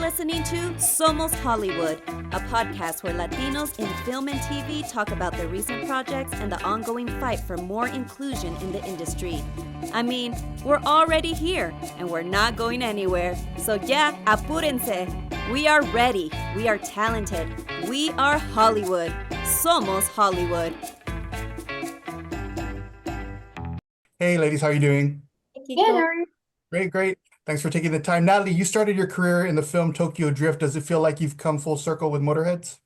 listening to Somos Hollywood, a podcast where Latinos in film and TV talk about their recent projects and the ongoing fight for more inclusion in the industry. I mean, we're already here, and we're not going anywhere. So yeah, apúrense. We are ready. We are talented. We are Hollywood. Somos Hollywood. Hey, ladies, how are you doing? Good, how are you? Great, great. Thanks for taking the time. Natalie, you started your career in the film Tokyo Drift. Does it feel like you've come full circle with Motorheads?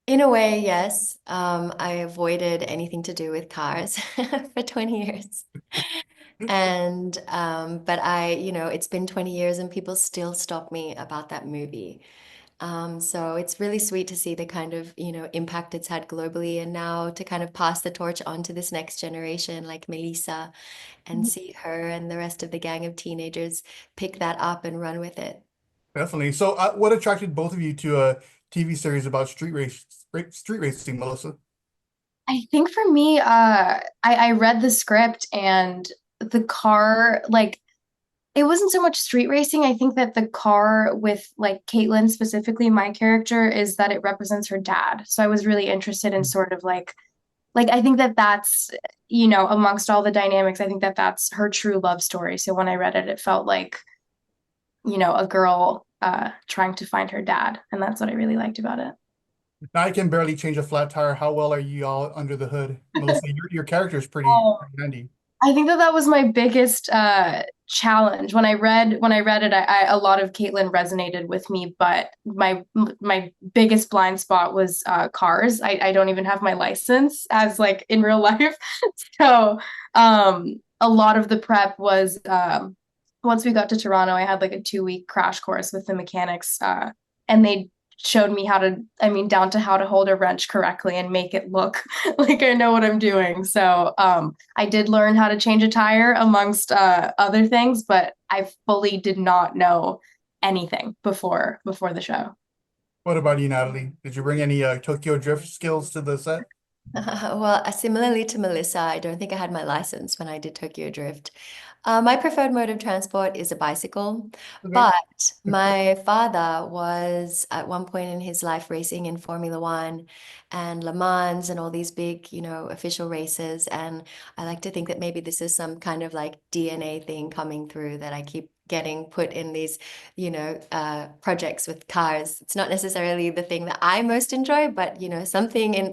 In a way, yes. I avoided anything to do with cars for 20 years. But it's been 20 years and people still stop me about that movie. So it's really sweet to see the kind of, impact it's had globally and now to kind of pass the torch on to this next generation like Melissa and see her and the rest of the gang of teenagers pick that up and run with it. Definitely. So, what attracted both of you to a TV series about street racing, Melissa? I think for me, I read the script and the car, like, it wasn't so much street racing. I think that the car with like Caitlin, specifically my character, is that it represents her dad. So I was really interested in sort of like I think that that's, amongst all the dynamics, I think that that's her true love story. So when I read it, it felt like, a girl trying to find her dad. And that's what I really liked about it. Now I can barely change a flat tire. How well are you all under the hood? Melissa, your character is pretty Oh, handy. I think that that was my biggest challenge when I read it. A lot of Caitlin resonated with me, but my biggest blind spot was cars. I don't even have my license as like in real life, so a lot of the prep was once we got to Toronto, I had like a 2-week crash course with the mechanics, and they showed me down to how to hold a wrench correctly and make it look like I know what I'm doing. So I did learn how to change a tire amongst other things, but I fully did not know anything before the show. What about you, Natalie? Did you bring any Tokyo Drift skills to the set? Similarly to Melissa, I don't think I had my license when I did Tokyo Drift. My preferred mode of transport is a bicycle, Okay. but my father was at one point in his life racing in Formula One and Le Mans and all these big, official races. And I like to think that maybe this is some kind of like DNA thing coming through that I keep getting put in these, projects with cars. It's not necessarily the thing that I most enjoy, but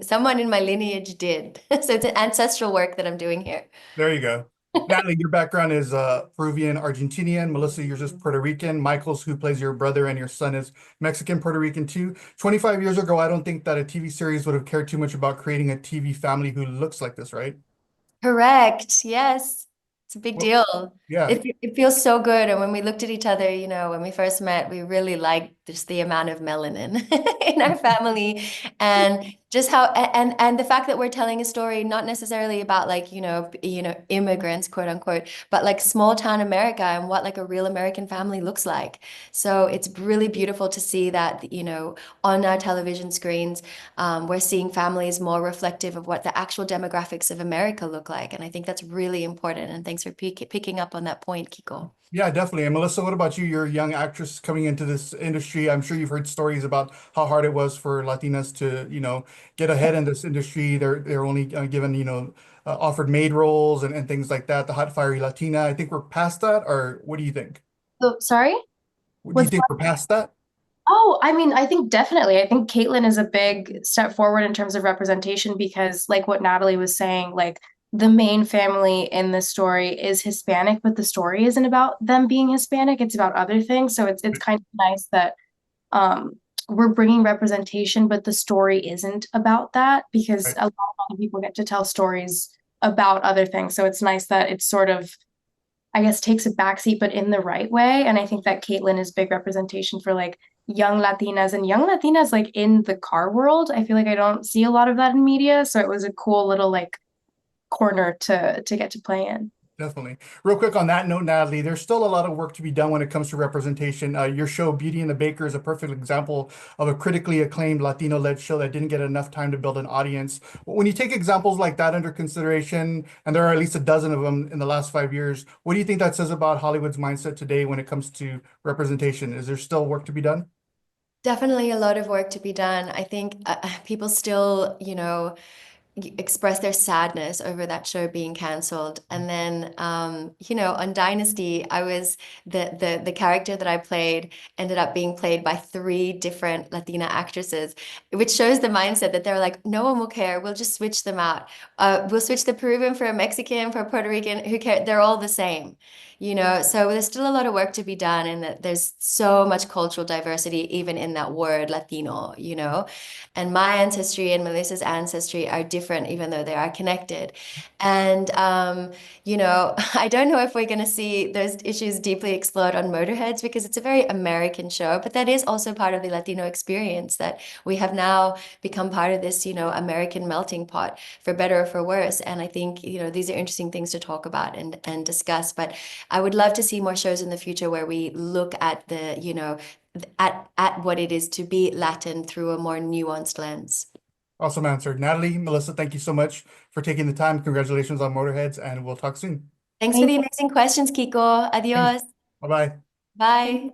someone in my lineage did. So it's an ancestral work that I'm doing here. There you go. Natalie, your background is Peruvian, Argentinian. Melissa, you're just Puerto Rican. Michaels, who plays your brother and your son, is Mexican, Puerto Rican too. 25 years ago, I don't think that a TV series would have cared too much about creating a TV family who looks like this, right? Correct. Yes. It's a big Well, deal. yeah. It feels so good. And when we looked at each other, when we first met, we really liked just the amount of melanin in our family and just how and the fact that we're telling a story not necessarily about like, immigrants, quote unquote, but like small town America and what like a real American family looks like. So it's really beautiful to see that, on our television screens, we're seeing families more reflective of what the actual demographics of America look like. And I think that's really important. And thanks for picking up on that point, Kiko. Yeah, definitely. And Melissa, what about you? You're a young actress coming into this industry. I'm sure you've heard stories about how hard it was for Latinas to, get ahead in this industry. They're only given, offered maid roles and things like that. The hot fiery Latina. I think we're past that, or what do you think? So sorry? Do you think we're past that? Oh, I mean, I think definitely. I think Caitlin is a big step forward in terms of representation because, like what Natalie was saying, like the main family in the story is Hispanic, but the story isn't about them being Hispanic. It's about other things. So it's kind of nice that um, we're bringing representation, but the story isn't about that because Right. a lot of other people get to tell stories about other things. So it's nice that it's sort of, I guess, takes a backseat, but in the right way. And I think that Caitlin is big representation for like young Latinas and young Latinas like in the car world. I feel like I don't see a lot of that in media. So it was a cool little like corner to get to play in. Definitely. Real quick on that note, Natalie, there's still a lot of work to be done when it comes to representation. Your show, Beauty and the Baker, is a perfect example of a critically acclaimed Latino-led show that didn't get enough time to build an audience. When you take examples like that under consideration, and there are at least a dozen of them in the last 5 years, what do you think that says about Hollywood's mindset today when it comes to representation? Is there still work to be done? Definitely a lot of work to be done. I think people still, express their sadness over that show being canceled. And then, on Dynasty, I was the character that I played ended up being played by 3 different Latina actresses, which shows the mindset that they're like, no one will care. We'll just switch them out. We'll switch the Peruvian for a Mexican, for a Puerto Rican. Who cares? They're all the same. So there's still a lot of work to be done, and that there's so much cultural diversity even in that word Latino. And my ancestry and Melissa's ancestry are different, even though they are connected. And, I don't know if we're going to see those issues deeply explored on Motorheads, because it's a very American show, but that is also part of the Latino experience, that we have now become part of this, American melting pot, for better or for worse. And I think, these are interesting things to talk about and discuss. But I would love to see more shows in the future where we look at at what it is to be Latin through a more nuanced lens. Awesome answer. Natalie, Melissa, thank you so much for taking the time. Congratulations on Motorheads, and we'll talk soon. Thanks for the amazing questions, Kiko. Thanks. Adios. Bye-bye. Bye.